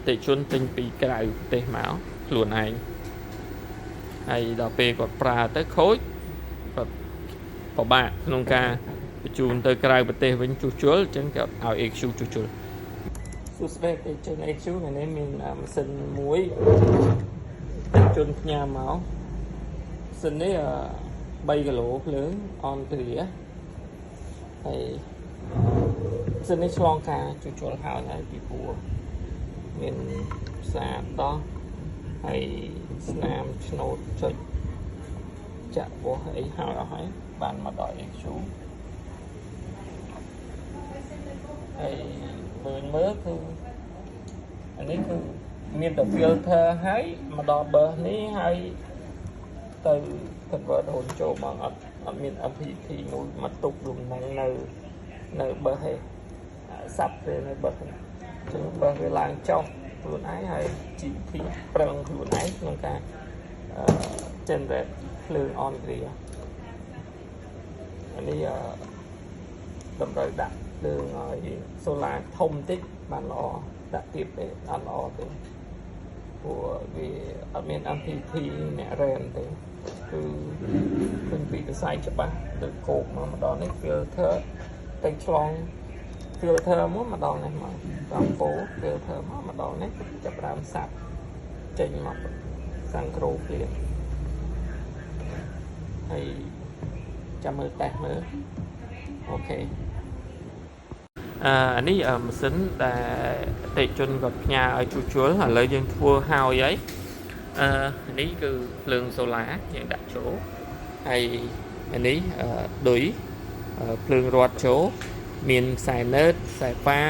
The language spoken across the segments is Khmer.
តិជនទិញពីក្រៅប្រទេសមកខ្លួនឯងហើយដល់ពេលគាត់ប្រើទៅខូចគាត់ពិបាកក្នុងការបញ្ជូនទៅក្រៅប្រទេសវិញជួសជុលអញ្ចឹងគាត់ឲ្យ EQ ជួសជុលសួស្តីតិជន EQ នេះមានម៉ាស៊ីនមួយតិជនផ្ញើមកម៉ាស៊ីននេះ3គីឡូភ្លើងអនគ្រាហើយម៉ាស៊ីននេះឆ្លងការជួសជុលហើយពីព្រោះមានផ្សារដោះហើយស្នាមឆ្នោតចុចចាក់ពោះអីហើយអស់ហើយបានមកដល់ EQ ហើយមើលគឺអានេះគឺមានតែ filter ហើយមកដល់ burst នេះហើយទៅ convert ហូនចូលមកអត់មាន MPT មួយមកទុកលំនឹងនៅ burst ទេសាប់ទៅនៅ burst ចឹង burst វាឡើងចុះខ្លួនឯងហើយ GP ប្រឹងខ្លួនឯងក្នុងការgenerate ភ្លើង on grid អានេះតម្រូវដាក់ភ្លើងឲ្យ solar ធំតិចបានល្អដាក់ទៀតទេអត់ល្អទេព្រោះវាអត់មាន MPT អ្នក RAM ទេគឺឃើញពីវិស័យច្បាស់ទៅគោកមកម្ដងនេះ filter ទៅឆ្លង filter មកម្ដងនេះមកតាមពោ filter មកម្ដងនេះចាប់ដើមសាប់ចេញមកសង្គ្រោះភ្លាមហើយចាំមើលតេស្តមើលអូខេអានេះម៉ាស៊ីនដែលអតិជនគាត់ផ្ញើឲ្យជួសជុលឥឡូវយើងធ្វើហើយហើយនេះគឺភ្លើងសូឡាយើងដាក់ចូលហើយអានេះឌុយភ្លើងរត់ចូលមានខ្សែណឺតខ្សែហ្វា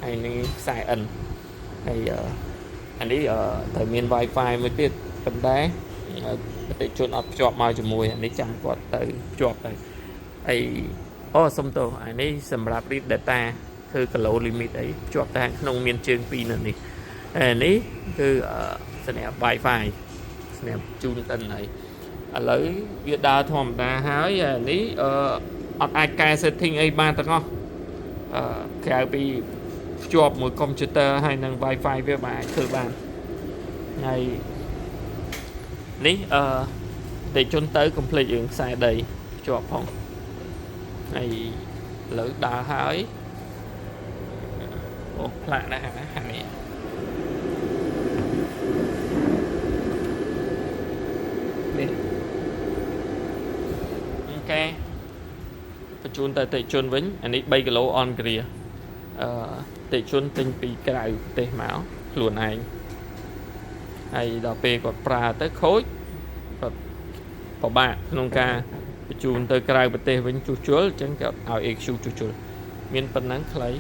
ហើយនឹងខ្សែ N ហើយអានេះត្រូវមាន Wi-Fi មួយទៀតប៉ុន្តែអតិជនអត់ភ្ជាប់មកជាមួយអានេះចាំគាត់ទៅភ្ជាប់ទៅហើយសុំទោសអានេះសម្រាប់ read data គឺ kilo limit អីភ្ជាប់តែក្នុងមានជើង2នៅនេះអានេះគឺស្រាប់ Wi-Fi ស្រាប់ជូនតិនហើយឥឡូវវាដើរធម្មតាហើយអានេះអត់អាចកែ setting អីបានទាំងអស់ក្រៅពីភ្ជាប់មួយកុំព្យូទ័រហើយនឹង Wi-Fi វាអាចធ្វើបានហើយនេះតែជន់ទៅ complete រឿងខ្សែដីភ្ជាប់ផងហើយឥឡូវដើរហើយអូផ្លាកណាស់ហើយនេះអូខេបញ្ជូនទៅអតិជនវិញអានេះ3គីឡូអនគ្រាអតិជនទិញពីក្រៅប្រទេសមកខ្លួនឯងហើយដល់ពេលគាត់ប្រើទៅខូចគាត់ពិបាកក្នុងការបញ្ជូនទៅក្រៅប្រទេសវិញជួសជុលអញ្ចឹងគាត់ឲ្យ EQ ជួសជុលមានប៉ុណ្ណឹងខ្លី